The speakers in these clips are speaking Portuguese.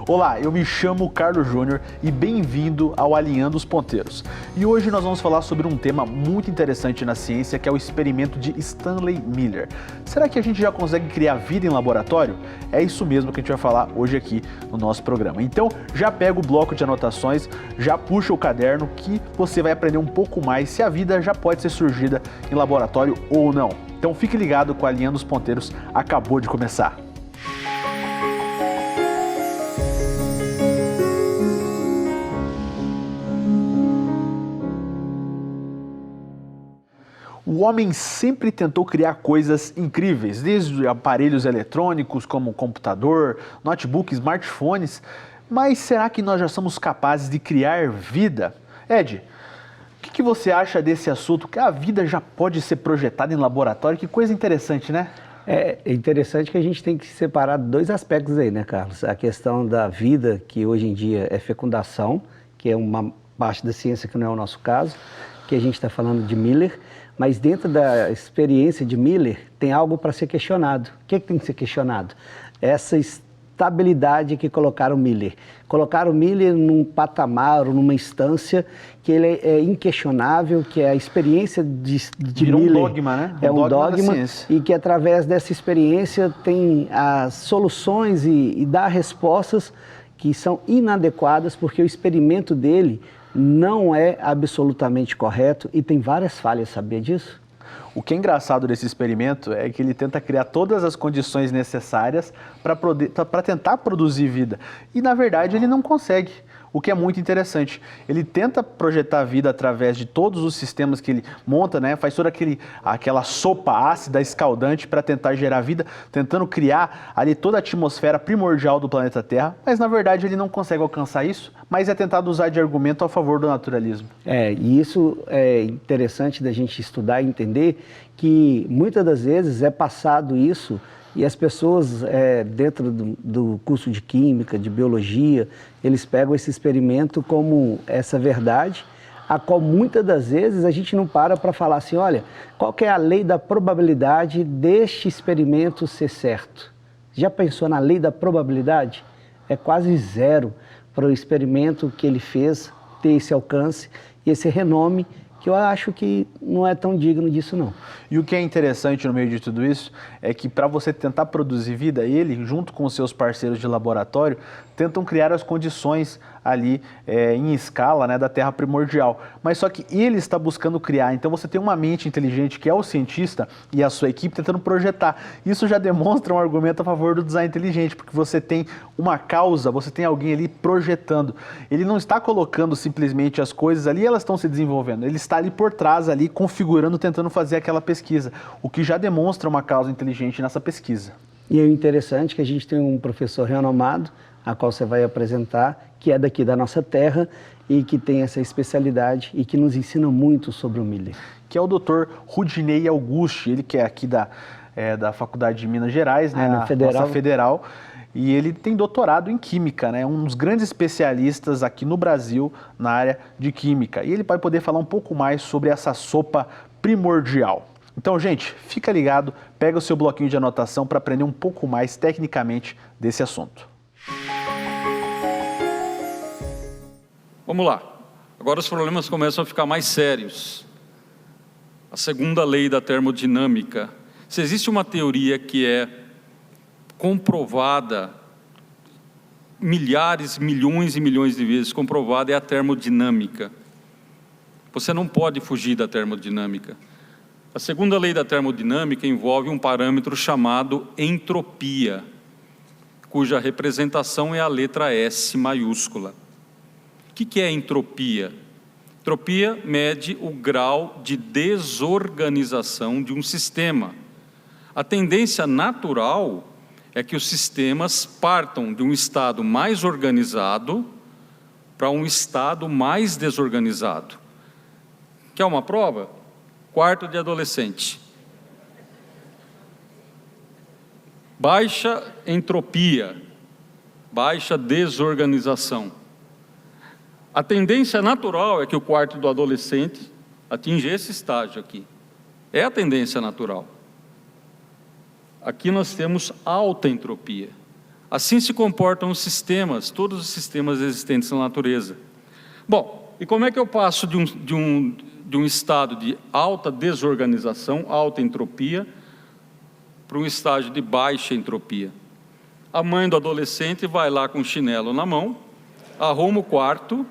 Olá, eu me chamo Carlos Júnior e bem-vindo ao Alinhando os Ponteiros. E hoje nós vamos falar sobre um tema muito interessante na ciência, que é o experimento de Stanley Miller. Será que a gente já consegue criar vida em laboratório? É isso mesmo que a gente vai falar hoje aqui no nosso programa. Então, já pega o bloco de anotações, já puxa o caderno que você vai aprender um pouco mais se a vida já pode ser surgida em laboratório ou não. Então fique ligado com o Alinhando os Ponteiros, acabou de começar. O homem sempre tentou criar coisas incríveis, desde aparelhos eletrônicos como computador, notebook, smartphones. Mas será que nós já somos capazes de criar vida? Ed, o que você acha desse assunto? Que a vida já pode ser projetada em laboratório? Que coisa interessante, né? É interessante que a gente tem que separar dois aspectos aí, né, Carlos? A questão da vida, que hoje em dia é fecundação, que é uma parte da ciência que não é o nosso caso, que a gente está falando de Miller, mas dentro da experiência de Miller tem algo para ser questionado. O que tem que ser questionado? Essa estabilidade que colocaram Miller. Colocaram Miller num patamar, numa instância que ele é inquestionável, que é a experiência de Virou Miller. Um dogma, né? É um dogma e que através dessa experiência tem as soluções e dá respostas que são inadequadas, porque o experimento dele não é absolutamente correto e tem várias falhas, sabia disso? O que é engraçado desse experimento é que ele tenta criar todas as condições necessárias para tentar produzir vida. E, na verdade, ele não consegue, o que é muito interessante. Ele tenta projetar a vida através de todos os sistemas que ele monta, né? Faz toda aquela sopa ácida, escaldante para tentar gerar vida, tentando criar ali toda a atmosfera primordial do planeta Terra, mas, na verdade, ele não consegue alcançar isso, mas é tentado usar de argumento a favor do naturalismo. E isso é interessante da gente estudar e entender que muitas das vezes é passado isso e as pessoas dentro do curso de química, de biologia, eles pegam esse experimento como essa verdade, a qual muitas das vezes a gente não para falar assim, olha, qual que é a lei da probabilidade deste experimento ser certo? Já pensou na lei da probabilidade? É quase zero para o experimento que ele fez ter esse alcance e esse renome, que eu acho que não é tão digno disso não. E o que é interessante no meio de tudo isso é que para você tentar produzir vida, ele, junto com os seus parceiros de laboratório, tentam criar as condições ali em escala, né, da Terra primordial. Mas só que ele está buscando criar, então você tem uma mente inteligente que é o cientista e a sua equipe tentando projetar. Isso já demonstra um argumento a favor do design inteligente, porque você tem uma causa, você tem alguém ali projetando. Ele não está colocando simplesmente as coisas ali e elas estão se desenvolvendo. Ele está ali por trás, ali configurando, tentando fazer aquela pesquisa, o que já demonstra uma causa inteligente nessa pesquisa. E é interessante que a gente tem um professor renomado, a qual você vai apresentar, que é daqui da nossa terra e que tem essa especialidade e que nos ensina muito sobre o Miller. Que é o Dr. Rudinei Augusti, ele que é aqui da Faculdade de Minas Gerais, né, na Federal, e ele tem doutorado em Química, né, um dos grandes especialistas aqui no Brasil na área de Química. E ele vai poder falar um pouco mais sobre essa sopa primordial. Então, gente, fica ligado, pega o seu bloquinho de anotação para aprender um pouco mais tecnicamente desse assunto. Vamos lá. Agora os problemas começam a ficar mais sérios. A segunda lei da termodinâmica. Se existe uma teoria que é comprovada, milhares, milhões e milhões de vezes comprovada, é a termodinâmica. Você não pode fugir da termodinâmica. A segunda lei da termodinâmica envolve um parâmetro chamado entropia, cuja representação é a letra S maiúscula. O que é entropia? Entropia mede o grau de desorganização de um sistema. A tendência natural é que os sistemas partam de um estado mais organizado para um estado mais desorganizado. Quer uma prova? Quarto de adolescente. Baixa entropia, baixa desorganização. A tendência natural é que o quarto do adolescente atinja esse estágio aqui. É a tendência natural. Aqui nós temos alta entropia. Assim se comportam os sistemas, todos os sistemas existentes na natureza. Bom, e como é que eu passo de um estado de alta desorganização, alta entropia, para um estágio de baixa entropia? A mãe do adolescente vai lá com o chinelo na mão, arruma o quarto,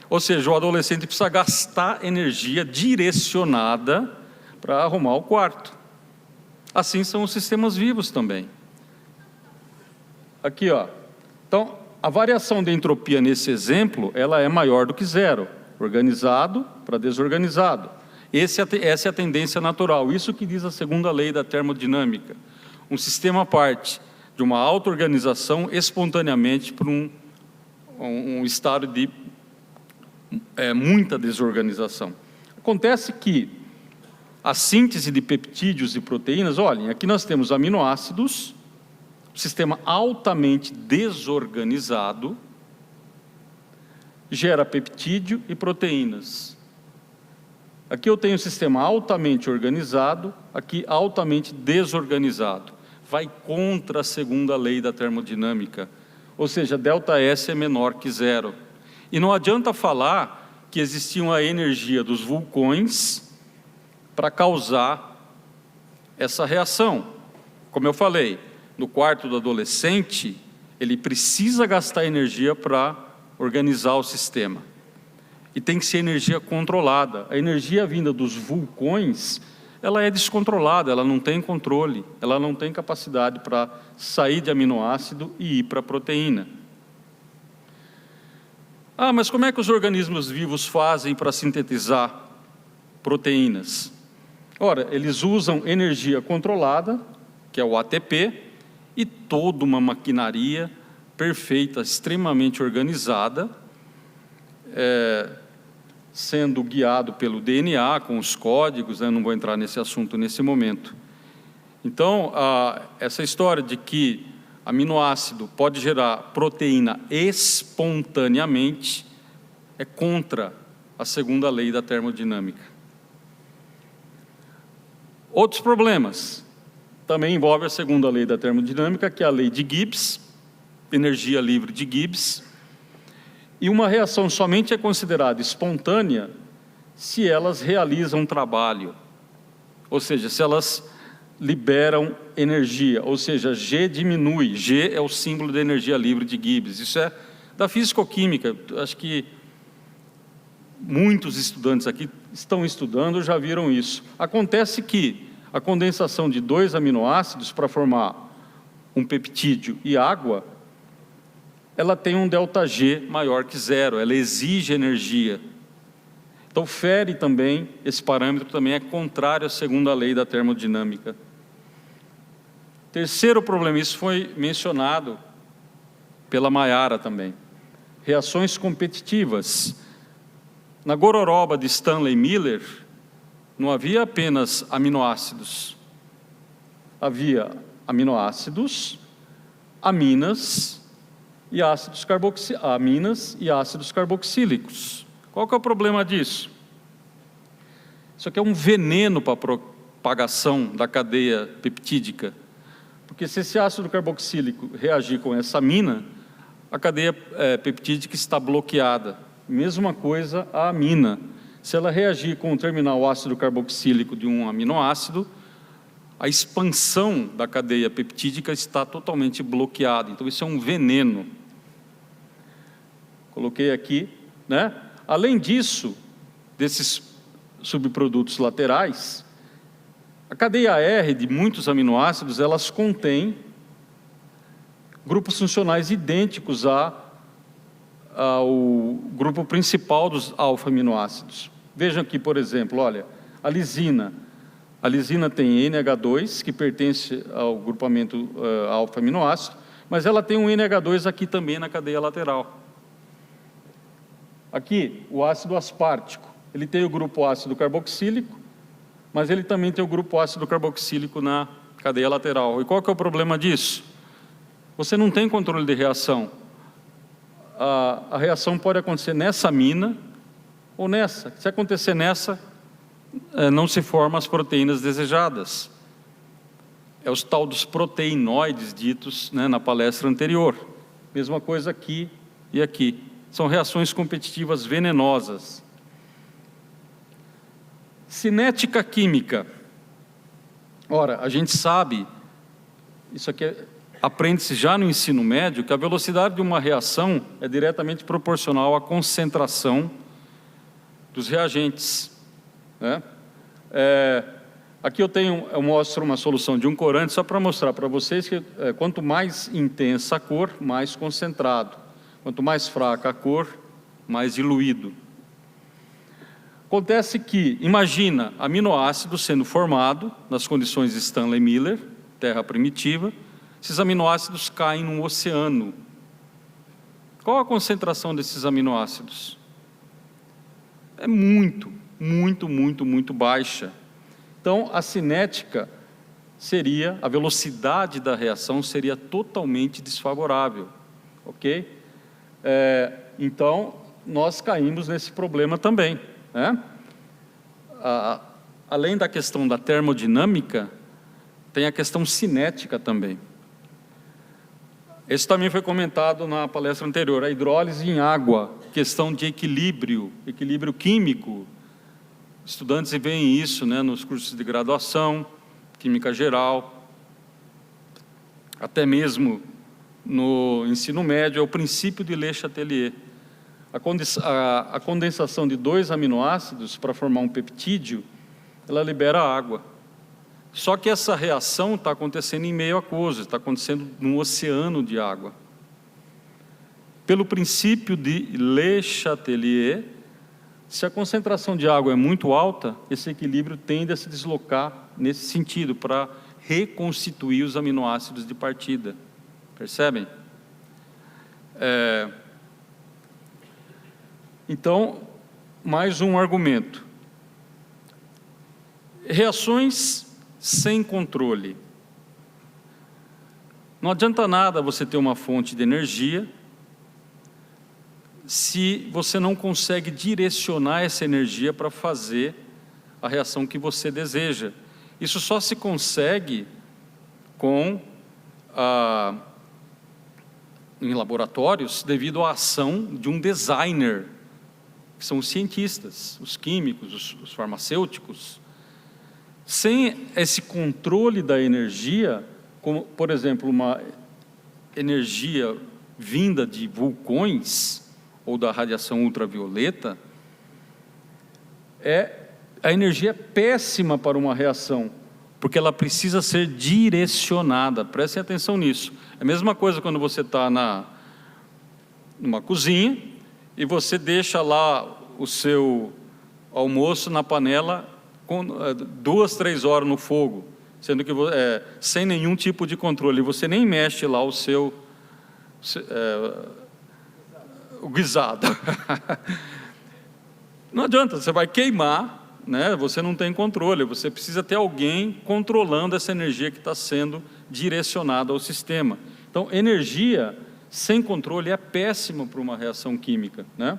ou seja, o adolescente precisa gastar energia direcionada para arrumar o quarto. Assim são os sistemas vivos também. Aqui, ó. Então, a variação de entropia nesse exemplo, ela é maior do que zero, organizado para desorganizado. Essa é a tendência natural, isso que diz a segunda lei da termodinâmica. Um sistema parte de uma auto-organização espontaneamente para um estado de muita desorganização. Acontece que a síntese de peptídeos e proteínas, olhem, aqui nós temos aminoácidos, sistema altamente desorganizado, gera peptídeo e proteínas. Aqui eu tenho um sistema altamente organizado, aqui altamente desorganizado. Vai contra a segunda lei da termodinâmica, ou seja, ΔS é menor que zero. E não adianta falar que existia uma energia dos vulcões para causar essa reação. Como eu falei, no quarto do adolescente, ele precisa gastar energia para organizar o sistema. E tem que ser energia controlada. A energia vinda dos vulcões, ela é descontrolada, ela não tem controle, ela não tem capacidade para sair de aminoácido e ir para a proteína. Ah, mas como é que os organismos vivos fazem para sintetizar proteínas? Ora, eles usam energia controlada, que é o ATP, e toda uma maquinaria perfeita, extremamente organizada, sendo guiado pelo DNA, com os códigos, né? Não vou entrar nesse assunto nesse momento. Então, essa história de que aminoácido pode gerar proteína espontaneamente é contra a segunda lei da termodinâmica. Outros problemas também envolvem a segunda lei da termodinâmica, que é a lei de Gibbs, energia livre de Gibbs, e uma reação somente é considerada espontânea se elas realizam trabalho, ou seja, se elas liberam energia, ou seja, G diminui, G é o símbolo da energia livre de Gibbs. Isso é da fisicoquímica, acho que muitos estudantes aqui estão estudando, já viram isso. Acontece que a condensação de 2 aminoácidos para formar um peptídeo e água, ela tem um ΔG maior que zero, ela exige energia. Então, fere também, esse parâmetro também é contrário à segunda lei da termodinâmica. Terceiro problema, isso foi mencionado pela Mayara também. Reações competitivas. Na gororoba de Stanley Miller, não havia apenas aminoácidos. Havia aminoácidos, aminas e ácidos carboxílicos. Qual que é o problema disso? Isso aqui é um veneno para a propagação da cadeia peptídica. Porque se esse ácido carboxílico reagir com essa amina, a cadeia peptídica está bloqueada. Mesma coisa a amina. Se ela reagir com o terminal ácido carboxílico de um aminoácido, a expansão da cadeia peptídica está totalmente bloqueada. Então, isso é um veneno. Coloquei aqui, né? Além disso, desses subprodutos laterais, a cadeia R de muitos aminoácidos, elas contêm grupos funcionais idênticos ao grupo principal dos alfa-aminoácidos. Vejam aqui, por exemplo, olha, a lisina. A lisina tem NH2, que pertence ao grupamento alfa-aminoácido, mas ela tem um NH2 aqui também na cadeia lateral. Aqui, o ácido aspartico, ele tem o grupo ácido carboxílico, mas ele também tem o grupo ácido carboxílico na cadeia lateral. E qual que é o problema disso? Você não tem controle de reação. A reação pode acontecer nessa amina ou nessa. Se acontecer nessa, não se formam as proteínas desejadas. é os tal dos proteinoides ditos, né, na palestra anterior. Mesma coisa aqui e aqui. São reações competitivas venenosas. Cinética química. Ora, a gente sabe, isso aqui aprende-se já no ensino médio, que a velocidade de uma reação é diretamente proporcional à concentração dos reagentes, né? Aqui eu mostro uma solução de um corante, só para mostrar para vocês que quanto mais intensa a cor, mais concentrado. Quanto mais fraca a cor, mais diluído. Acontece que, imagina, aminoácido sendo formado nas condições de Stanley-Miller, terra primitiva, esses aminoácidos caem no oceano. Qual a concentração desses aminoácidos? É muito baixa. Então, a cinética seria, a velocidade da reação seria totalmente desfavorável, ok? Então, nós caímos nesse problema também, né? Além da questão da termodinâmica, tem a questão cinética também. Esse também foi comentado na palestra anterior, a hidrólise em água, questão de equilíbrio químico. Estudantes veem isso, né, nos cursos de graduação, química geral, até mesmo no ensino médio, é o princípio de Le Chatelier. A condensação de 2 aminoácidos para formar um peptídeo, ela libera água. Só que essa reação está acontecendo em meio aquoso, está acontecendo num oceano de água. Pelo princípio de Le Chatelier, se a concentração de água é muito alta, esse equilíbrio tende a se deslocar nesse sentido, para reconstituir os aminoácidos de partida. Percebem? Então, mais um argumento. Reações sem controle. Não adianta nada você ter uma fonte de energia se você não consegue direcionar essa energia para fazer a reação que você deseja. Isso só se consegue em laboratórios devido à ação de um designer, que são os cientistas, os químicos, os farmacêuticos. Sem esse controle da energia, como, por exemplo, uma energia vinda de vulcões ou da radiação ultravioleta, a energia é péssima para uma reação, porque ela precisa ser direcionada. Prestem atenção nisso. É a mesma coisa quando você está numa cozinha e você deixa lá o seu almoço na panela com 2, 3 horas no fogo, sendo que sem nenhum tipo de controle, você nem mexe lá o guisado. Não adianta, você vai queimar, né? Você não tem controle, você precisa ter alguém controlando essa energia que está sendo direcionada ao sistema. Então, energia sem controle é péssima para uma reação química, né?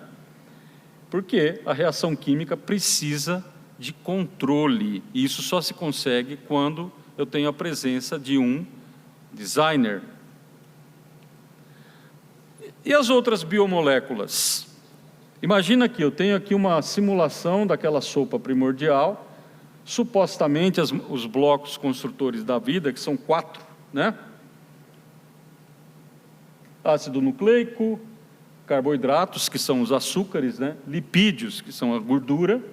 Porque a reação química precisa de controle, e isso só se consegue quando eu tenho a presença de um designer. E as outras biomoléculas? Imagina que eu tenho aqui uma simulação daquela sopa primordial, supostamente os blocos construtores da vida, que são 4, né? Ácido nucleico, carboidratos, que são os açúcares, né? Lipídios, que são a gordura,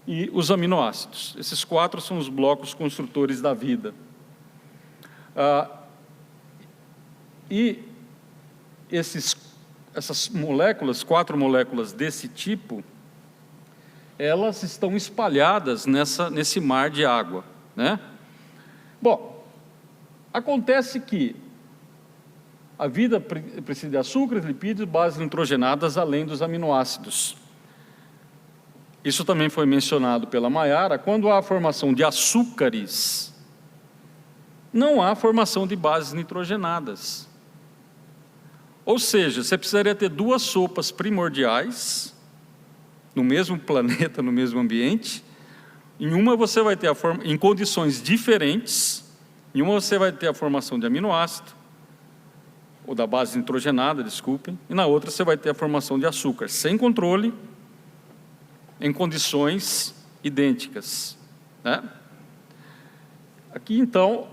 e os aminoácidos. Esses 4 são os blocos construtores da vida. E essas moléculas, 4 moléculas desse tipo, elas estão espalhadas nesse mar de água, né? Bom, acontece que a vida precisa de açúcares, lipídios, bases nitrogenadas, além dos aminoácidos. Isso também foi mencionado pela Mayara. Quando há a formação de açúcares, não há formação de bases nitrogenadas. Ou seja, você precisaria ter 2 sopas primordiais, no mesmo planeta, no mesmo ambiente. Em uma você vai ter em condições diferentes, Em uma você vai ter a formação de aminoácido, ou da base nitrogenada, desculpem, e na outra você vai ter a formação de açúcar, sem controle, em condições idênticas, né? Aqui, então,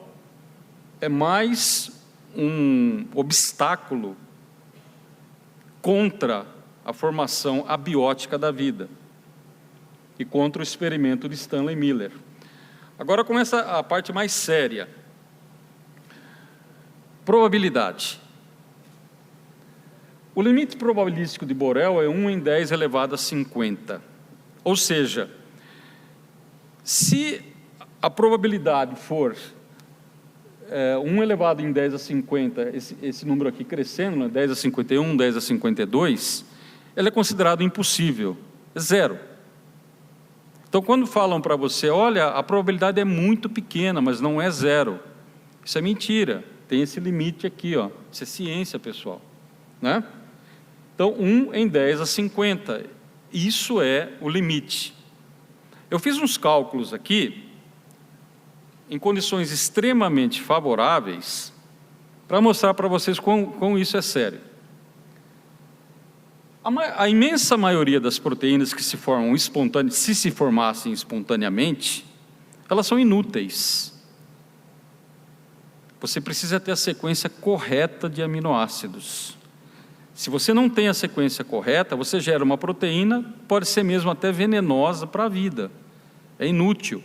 é mais um obstáculo contra a formação abiótica da vida e contra o experimento de Stanley Miller. Agora começa a parte mais séria. Probabilidade. O limite probabilístico de Borel é 1 em 10 elevado a 50. Ou seja, se a probabilidade for 1 elevado em 10 a 50, esse número aqui crescendo, né, 10 a 51, 10 a 52, ele é considerado impossível, é zero. Então, quando falam para você, olha, a probabilidade é muito pequena, mas não é zero, isso é mentira, tem esse limite aqui, ó. Isso é ciência, pessoal, né? Então, 1 em 10 a 50, isso é o limite. Eu fiz uns cálculos aqui, em condições extremamente favoráveis, para mostrar para vocês quão isso é sério. A imensa maioria das proteínas que se formam espontaneamente, se se formassem espontaneamente, elas são inúteis. Você precisa ter a sequência correta de aminoácidos. Se você não tem a sequência correta, você gera uma proteína, pode ser mesmo até venenosa para a vida. É inútil.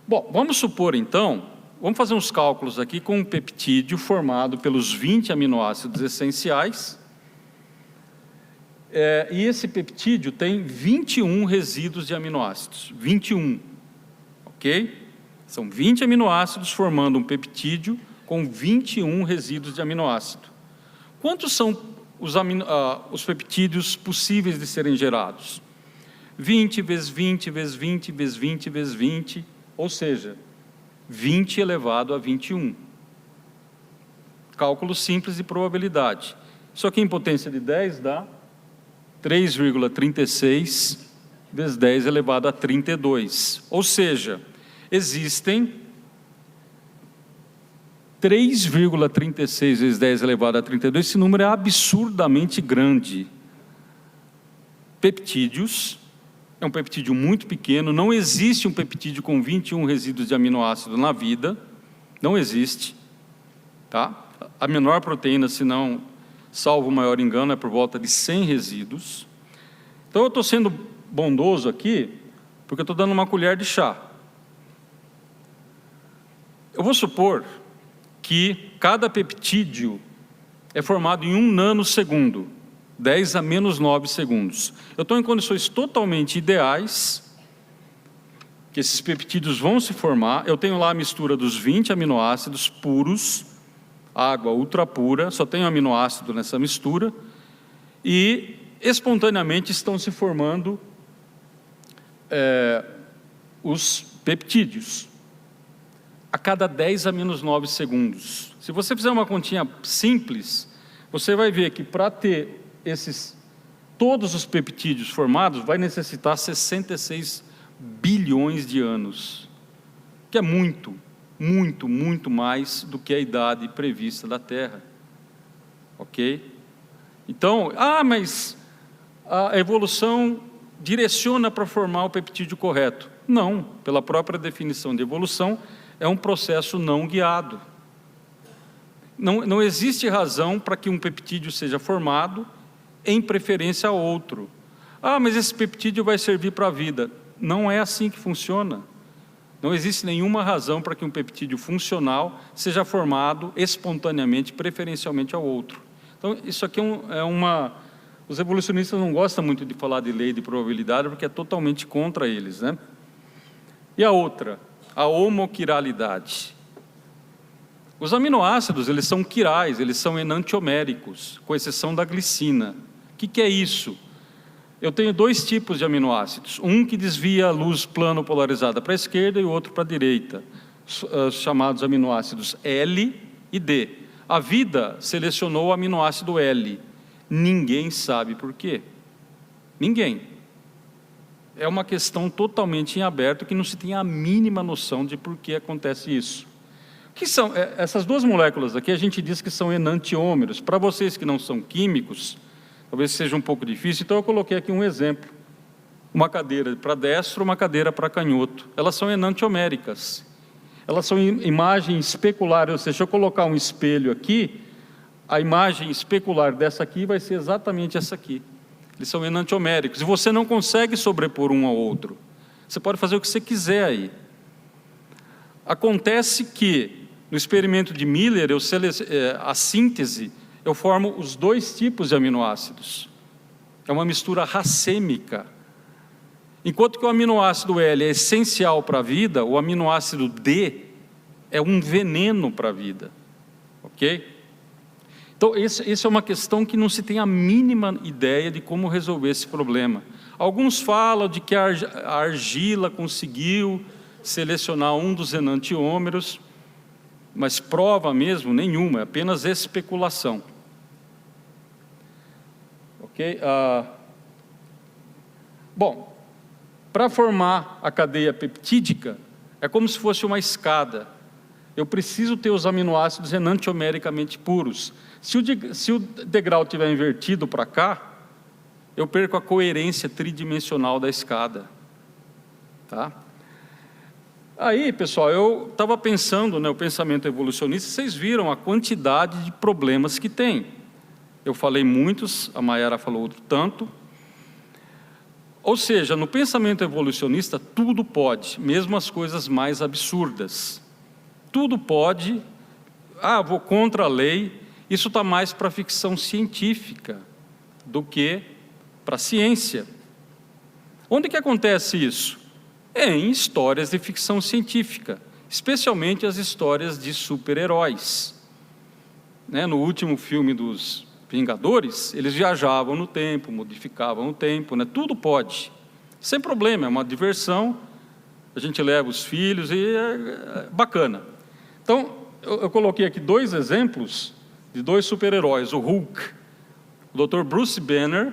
Bom, vamos supor então, vamos fazer uns cálculos aqui com um peptídeo formado pelos 20 aminoácidos essenciais, e esse peptídeo tem 21 resíduos de aminoácidos, 21, ok? São 20 aminoácidos formando um peptídeo com 21 resíduos de aminoácido. Quantos são os peptídeos possíveis de serem gerados? 20 vezes 20 vezes 20 vezes 20 vezes 20, ou seja, 20 elevado a 21. Cálculo simples de probabilidade. Isso aqui em potência de 10 dá 3,36 vezes 10 elevado a 32. Ou seja, existem 3,36 vezes 10 elevado a 32, esse número é absurdamente grande. Peptídeos, é um peptídeo muito pequeno, não existe um peptídeo com 21 resíduos de aminoácido na vida, não existe, tá? A menor proteína, se não, salvo o maior engano, é por volta de 100 resíduos. Então, eu estou sendo bondoso aqui, porque eu estou dando uma colher de chá. Eu vou supor que cada peptídeo é formado em 1 nanosegundo, 10 a menos 9 segundos. Eu estou em condições totalmente ideais, que esses peptídeos vão se formar. Eu tenho lá a mistura dos 20 aminoácidos puros, água ultra pura, só tenho aminoácido nessa mistura, e espontaneamente estão se formando os peptídeos, a cada 10 a menos 9 segundos. Se você fizer uma continha simples, você vai ver que para ter todos os peptídeos formados, vai necessitar 66 bilhões de anos, que é muito, muito, muito mais do que a idade prevista da Terra, ok? Então, mas a evolução direciona para formar o peptídeo correto. Não, pela própria definição de evolução, é um processo não guiado. Não existe razão para que um peptídeo seja formado em preferência a outro. Mas esse peptídeo vai servir para a vida. Não é assim que funciona. Não existe nenhuma razão para que um peptídeo funcional seja formado espontaneamente, preferencialmente ao outro. Então, isso aqui os evolucionistas não gostam muito de falar de lei de probabilidade, porque é totalmente contra eles, né? E a outra, a homoquiralidade. Os aminoácidos, eles são quirais, eles são enantioméricos, com exceção da glicina. O que é isso? Eu tenho 2 tipos de aminoácidos, um que desvia a luz plano polarizada para a esquerda e o outro para a direita, chamados aminoácidos L e D. A vida selecionou o aminoácido L. Ninguém sabe por quê. Ninguém. é uma questão totalmente em aberto, que não se tem a mínima noção de por que acontece isso. O que são essas duas moléculas aqui? A gente diz que são enantiômeros. Para vocês que não são químicos, talvez seja um pouco difícil, então eu coloquei aqui um exemplo. Uma cadeira para destro, uma cadeira para canhoto. Elas são enantioméricas. Elas são imagem especular, ou seja, se eu colocar um espelho aqui, a imagem especular dessa aqui vai ser exatamente essa aqui. Eles são enantioméricos, e você não consegue sobrepor um ao outro. Você pode fazer o que você quiser aí. Acontece que, no experimento de Miller, a síntese, eu formo os dois tipos de aminoácidos. É uma mistura racêmica. Enquanto que o aminoácido L é essencial para a vida, o aminoácido D é um veneno para a vida. Ok? Então, isso é uma questão que não se tem a mínima ideia de como resolver esse problema. Alguns falam de que a argila conseguiu selecionar um dos enantiômeros, mas prova mesmo nenhuma, é apenas especulação. Ok? Bom, para formar a cadeia peptídica, é como se fosse uma escada. Eu preciso ter os aminoácidos enantiomericamente puros. Se o degrau estiver invertido para cá, eu perco a coerência tridimensional da escada. Tá? Aí, pessoal, eu estava pensando, o pensamento evolucionista, vocês viram a quantidade de problemas que tem. Eu falei muitos, a Mayara falou outro tanto. Ou seja, no pensamento evolucionista, tudo pode, mesmo as coisas mais absurdas. Tudo pode, vou contra a lei, isso está mais para a ficção científica do que para a ciência. Onde que acontece isso? Em histórias de ficção científica, especialmente as histórias de super-heróis. No último filme dos Vingadores, eles viajavam no tempo, modificavam o tempo, tudo pode, sem problema, é uma diversão, a gente leva os filhos e é bacana. Então, eu coloquei aqui dois exemplos de dois super-heróis, o Hulk. O Dr. Bruce Banner,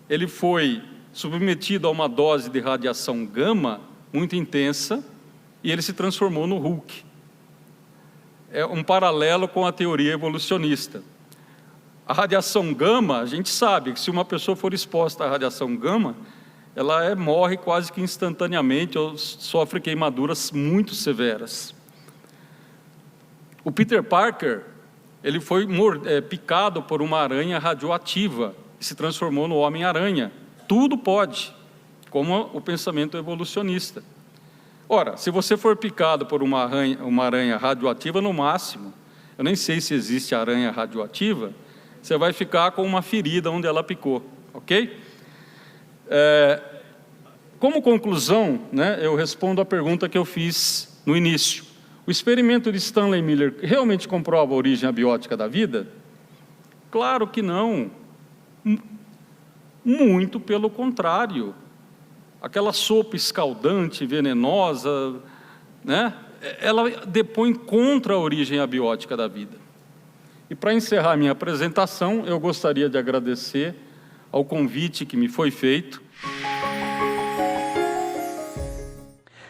ele foi submetido a uma dose de radiação gama muito intensa e ele se transformou no Hulk. É um paralelo com a teoria evolucionista. A radiação gama, a gente sabe que se uma pessoa for exposta à radiação gama, ela morre quase que instantaneamente ou sofre queimaduras muito severas. O Peter Parker, ele foi picado por uma aranha radioativa e se transformou no Homem-Aranha. Tudo pode, como o pensamento evolucionista. Ora, se você for picado por uma aranha radioativa, no máximo, eu nem sei se existe aranha radioativa, você vai ficar com uma ferida onde ela picou, ok? Como conclusão, eu respondo a pergunta que eu fiz no início. O experimento de Stanley Miller realmente comprova a origem abiótica da vida? Claro que não. Muito pelo contrário. Aquela sopa escaldante, venenosa, ela depõe contra a origem abiótica da vida. E para encerrar minha apresentação, eu gostaria de agradecer ao convite que me foi feito.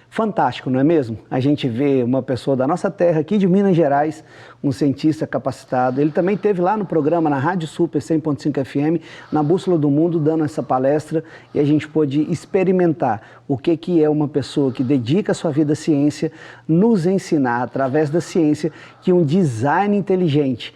Fantástico, não é mesmo? A gente vê uma pessoa da nossa terra, aqui de Minas Gerais, um cientista capacitado. Ele também esteve lá no programa, na Rádio Super 100.5 FM, na Bússola do Mundo, dando essa palestra, e a gente pôde experimentar o que é uma pessoa que dedica a sua vida à ciência, nos ensinar, através da ciência, que um design inteligente,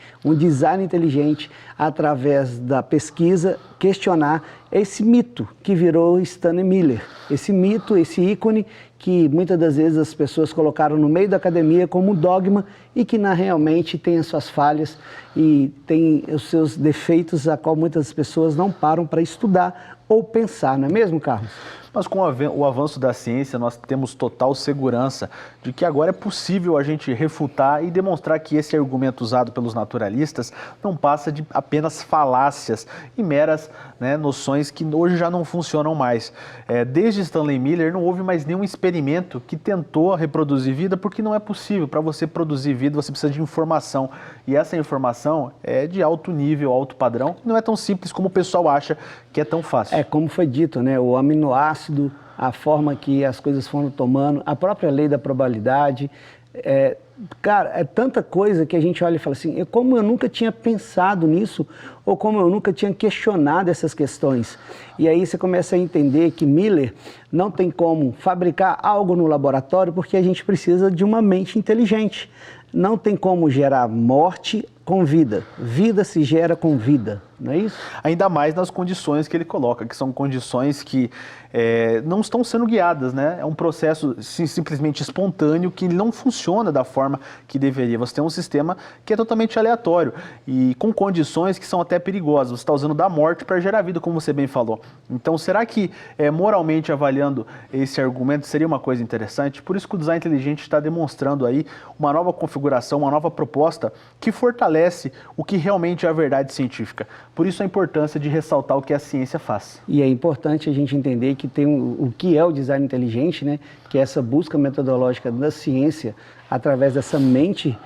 através da pesquisa, questionar esse mito que virou Stanley Miller, esse mito, esse ícone que muitas das vezes as pessoas colocaram no meio da academia como dogma e que realmente tem as suas falhas e tem os seus defeitos, a qual muitas pessoas não param para estudar ou pensar, não é mesmo, Carlos? Mas com o avanço da ciência, nós temos total segurança de que agora é possível a gente refutar e demonstrar que esse argumento usado pelos naturalistas não passa de apenas falácias e meras noções que hoje já não funcionam mais. Desde Stanley Miller não houve mais nenhum experimento que tentou reproduzir vida, porque não é possível. Para você produzir vida, você precisa de informação. E essa informação é de alto nível, alto padrão. Não é tão simples como o pessoal acha que é tão fácil. Como foi dito, o aminoácido a forma que as coisas foram tomando, a própria lei da probabilidade. Cara, é tanta coisa que a gente olha e fala assim, como eu nunca tinha pensado nisso, ou como eu nunca tinha questionado essas questões. E aí você começa a entender que Miller não tem como fabricar algo no laboratório porque a gente precisa de uma mente inteligente. Não tem como gerar morte com vida. Vida se gera com vida, não é isso? Ainda mais nas condições que ele coloca, que são condições que não estão sendo guiadas, né? É um processo simplesmente espontâneo que não funciona da forma que deveria. Você tem um sistema que é totalmente aleatório e com condições que são até perigosas. Você está usando da morte para gerar vida, como você bem falou. Então, será que moralmente avaliando esse argumento seria uma coisa interessante? Por isso que o design inteligente está demonstrando aí uma nova configuração, uma nova proposta que fortalece o que realmente é a verdade científica. Por isso a importância de ressaltar o que a ciência faz. E é importante a gente entender que tem o que é o design inteligente, né? Que é essa busca metodológica da ciência através dessa mente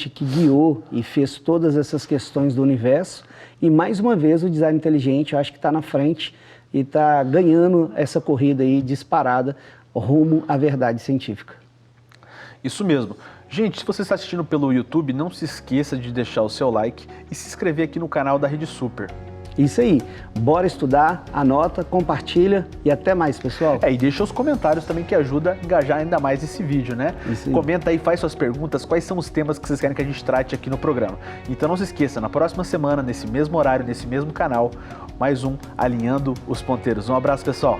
que guiou e fez todas essas questões do universo. E mais uma vez o design inteligente, eu acho que está na frente e está ganhando essa corrida aí disparada rumo à verdade científica. Isso mesmo. Gente, se você está assistindo pelo YouTube, não se esqueça de deixar o seu like e se inscrever aqui no canal da Rede Super. Isso aí, bora estudar, anota, compartilha e até mais, pessoal. E deixa os comentários também que ajuda a engajar ainda mais esse vídeo, né? Isso aí. Comenta aí, faz suas perguntas, quais são os temas que vocês querem que a gente trate aqui no programa. Então não se esqueça, na próxima semana, nesse mesmo horário, nesse mesmo canal, mais um Alinhando os Ponteiros. Um abraço, pessoal!